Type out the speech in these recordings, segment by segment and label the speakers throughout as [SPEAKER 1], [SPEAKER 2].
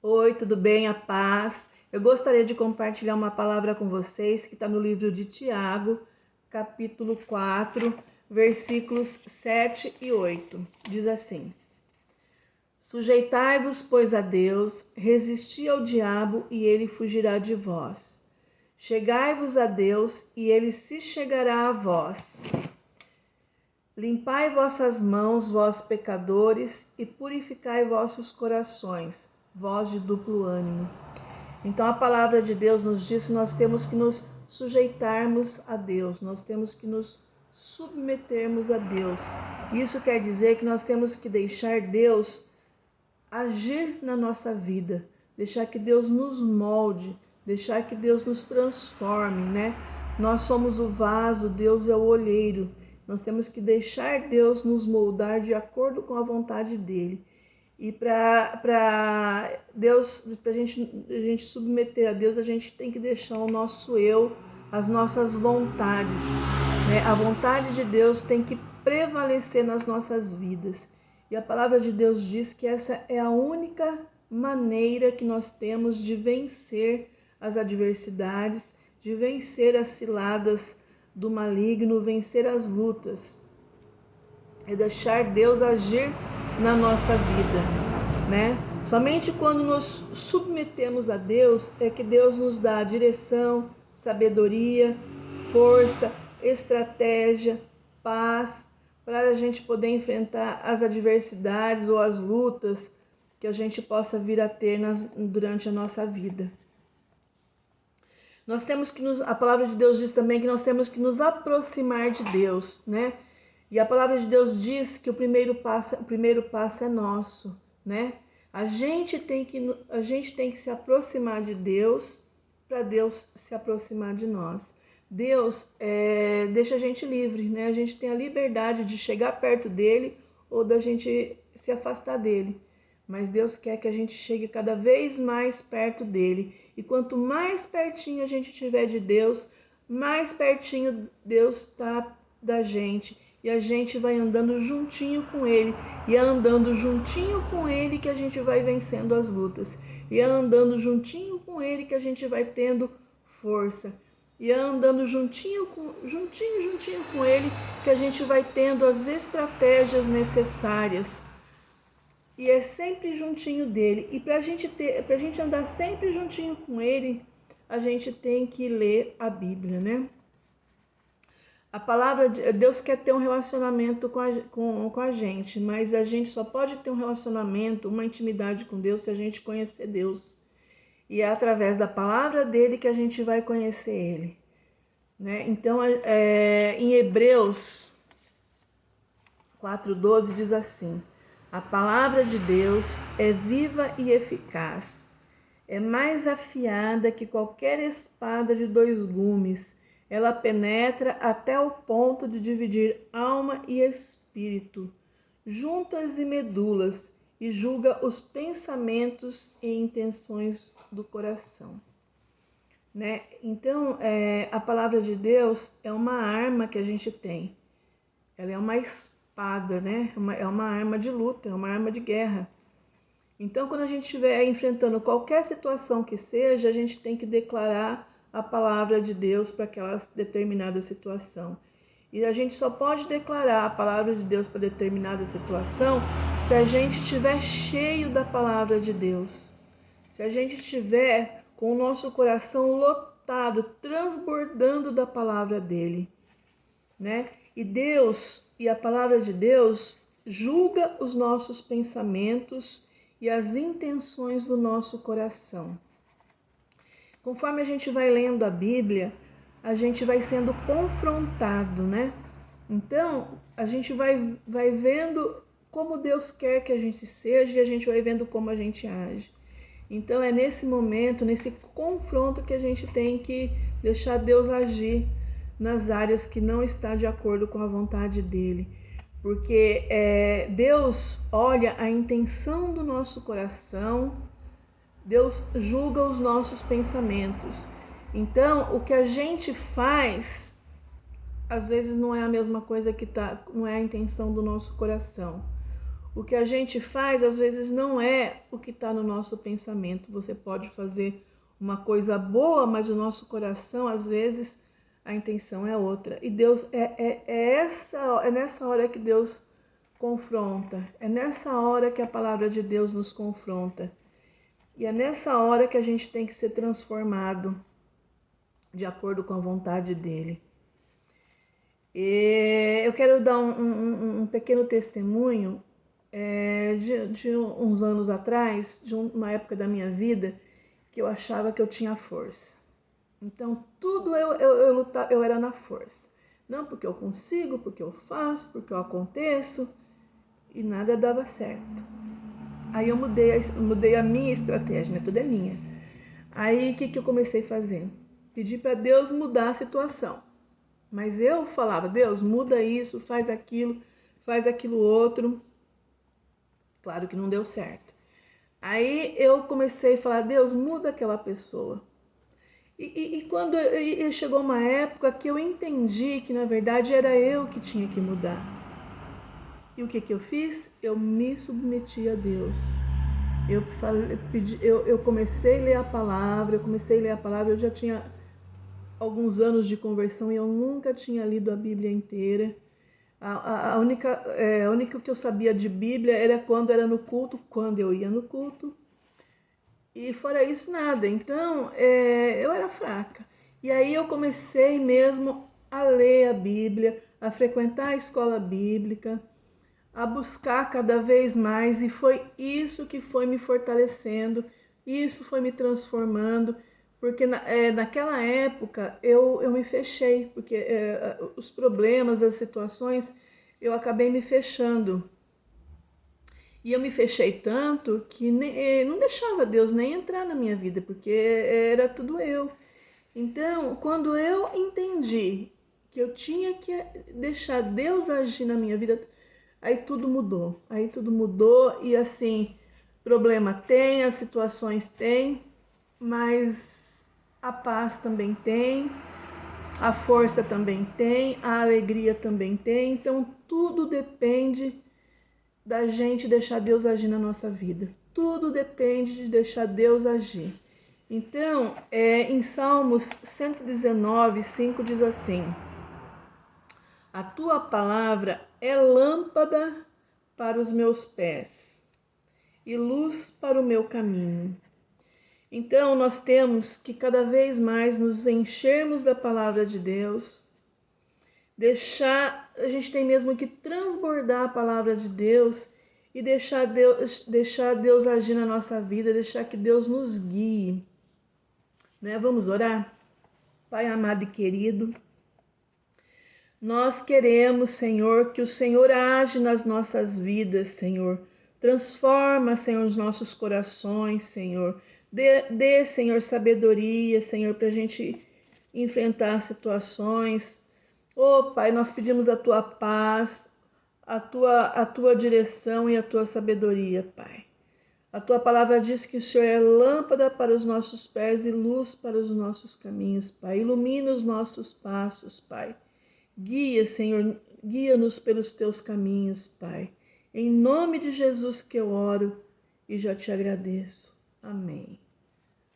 [SPEAKER 1] Oi, tudo bem? A paz. Eu gostaria de compartilhar uma palavra com vocês que está no livro de Tiago, capítulo 4, versículos 7 e 8. Diz assim: Sujeitai-vos, pois, a Deus, resisti ao diabo e ele fugirá de vós. Chegai-vos a Deus e ele se chegará a vós. Limpai vossas mãos, vós pecadores, e purificai vossos corações, vós de duplo ânimo. Então a palavra de Deus nos diz que nós temos que nos sujeitarmos a Deus, nós temos que nos submetermos a Deus. Isso quer dizer que nós temos que deixar Deus agir na nossa vida, deixar que Deus nos molde, deixar que Deus nos transforme, né? Nós somos o vaso, Deus é o olheiro. Nós temos que deixar Deus nos moldar de acordo com a vontade dele. E para Deus, para a gente submeter a Deus, a gente tem que deixar o nosso eu, as nossas vontades, né? A vontade de Deus tem que prevalecer nas nossas vidas. E a palavra de Deus diz que essa é a única maneira que nós temos de vencer as adversidades, de vencer as ciladas do maligno, vencer as lutas. É deixar Deus agir na nossa vida, né? Somente quando nos submetemos a Deus é que Deus nos dá direção, sabedoria, força, estratégia, paz, para a gente poder enfrentar as adversidades ou as lutas que a gente possa vir a ter durante a nossa vida. Nós temos que a palavra de Deus diz também que nós temos que nos aproximar de Deus, né? E a palavra de Deus diz que o primeiro passo é nosso, né? A gente tem que se aproximar de Deus para Deus se aproximar de nós. Deus deixa a gente livre, né? A gente tem a liberdade de chegar perto dele ou da gente se afastar dele. Mas Deus quer que a gente chegue cada vez mais perto dele. E quanto mais pertinho a gente estiver de Deus, mais pertinho Deus está da gente. E a gente vai andando juntinho com ele. E é andando juntinho com ele que a gente vai vencendo as lutas. E é andando juntinho com ele que a gente vai tendo força. E é andando juntinho com ele que a gente vai tendo as estratégias necessárias. E é sempre juntinho dele. E para a gente andar sempre juntinho com ele, a gente tem que ler a Bíblia, né? A palavra de Deus quer ter um relacionamento com a gente, mas a gente só pode ter um relacionamento, uma intimidade com Deus se a gente conhecer Deus. E é através da palavra dele que a gente vai conhecer ele, né? Então, em Hebreus 4:12 diz assim: a palavra de Deus é viva e eficaz, é mais afiada que qualquer espada de 2 gumes. Ela penetra até o ponto de dividir alma e espírito, juntas e medulas, e julga os pensamentos e intenções do coração. Né? Então, a palavra de Deus é uma arma que a gente tem. Ela é uma espada, né? É uma arma de luta, é uma arma de guerra. Então, quando a gente estiver enfrentando qualquer situação que seja, a gente tem que declarar a palavra de Deus para aquela determinada situação. E a gente só pode declarar a palavra de Deus para determinada situação se a gente estiver cheio da palavra de Deus. Se a gente estiver com o nosso coração lotado, transbordando da palavra dele, né? E Deus, e a palavra de Deus, julga os nossos pensamentos e as intenções do nosso coração. Conforme a gente vai lendo a Bíblia, a gente vai sendo confrontado, né? Então, a gente vai vendo como Deus quer que a gente seja e a gente vai vendo como a gente age. Então, é nesse momento, nesse confronto que a gente tem que deixar Deus agir nas áreas que não está de acordo com a vontade dele. Porque Deus olha a intenção do nosso coração, Deus julga os nossos pensamentos. Então, o que a gente faz, às vezes não é a mesma coisa não é a intenção do nosso coração. O que a gente faz, às vezes, não é o que está no nosso pensamento. Você pode fazer uma coisa boa, mas o nosso coração, às vezes, a intenção é outra. E Deus, é nessa hora que Deus confronta. É nessa hora que a palavra de Deus nos confronta. E é nessa hora que a gente tem que ser transformado de acordo com a vontade dele. E eu quero dar um pequeno testemunho de uns anos atrás, de uma época da minha vida, que eu achava que eu tinha força. Então, tudo eu lutava, eu era na força. Não porque eu consigo, porque eu faço, porque eu aconteço, e nada dava certo. Aí eu mudei a minha estratégia, né? Tudo é minha. Aí o que eu comecei a fazer? Pedi para Deus mudar a situação. Mas eu falava, Deus, muda isso, faz aquilo outro. Claro que não deu certo. Aí eu comecei a falar, Deus, muda aquela pessoa. E quando chegou uma época que eu entendi que na verdade era eu que tinha que mudar. E o que eu fiz? Eu me submeti a Deus. Eu comecei a ler a palavra, eu já tinha alguns anos de conversão e eu nunca tinha lido a Bíblia inteira. A única que eu sabia de Bíblia era quando era no culto, quando eu ia no culto. E fora isso, nada. Então, eu era fraca. E aí eu comecei mesmo a ler a Bíblia, a frequentar a escola bíblica, a buscar cada vez mais. E foi isso que foi me fortalecendo, isso foi me transformando. Porque naquela época eu me fechei, porque os problemas, as situações, eu acabei me fechando. E eu me fechei tanto que não deixava Deus nem entrar na minha vida, porque era tudo eu. Então, quando eu entendi que eu tinha que deixar Deus agir na minha vida, aí tudo mudou. Aí tudo mudou e assim, problema tem, as situações tem, mas a paz também tem, a força também tem, a alegria também tem. Então, tudo depende da gente deixar Deus agir na nossa vida. Tudo depende de deixar Deus agir. Então, em Salmos 119, 5 diz assim: a tua palavra é lâmpada para os meus pés e luz para o meu caminho. Então, nós temos que cada vez mais nos enchermos da palavra de Deus, a gente tem mesmo que transbordar a palavra de Deus e deixar Deus agir na nossa vida, deixar que Deus nos guie. Né? Vamos orar? Pai amado e querido, nós queremos, Senhor, que o Senhor age nas nossas vidas, Senhor. Transforma, Senhor, os nossos corações, Senhor. Dê, Senhor, sabedoria, Senhor, para a gente enfrentar situações. Oh, Pai, nós pedimos a Tua paz, a tua direção e a Tua sabedoria, Pai. A Tua palavra diz que o Senhor é lâmpada para os nossos pés e luz para os nossos caminhos, Pai. Ilumina os nossos passos, Pai. Guia, Senhor, guia-nos pelos Teus caminhos, Pai. Em nome de Jesus que eu oro e já te agradeço. Amém.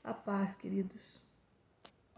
[SPEAKER 1] A paz, queridos.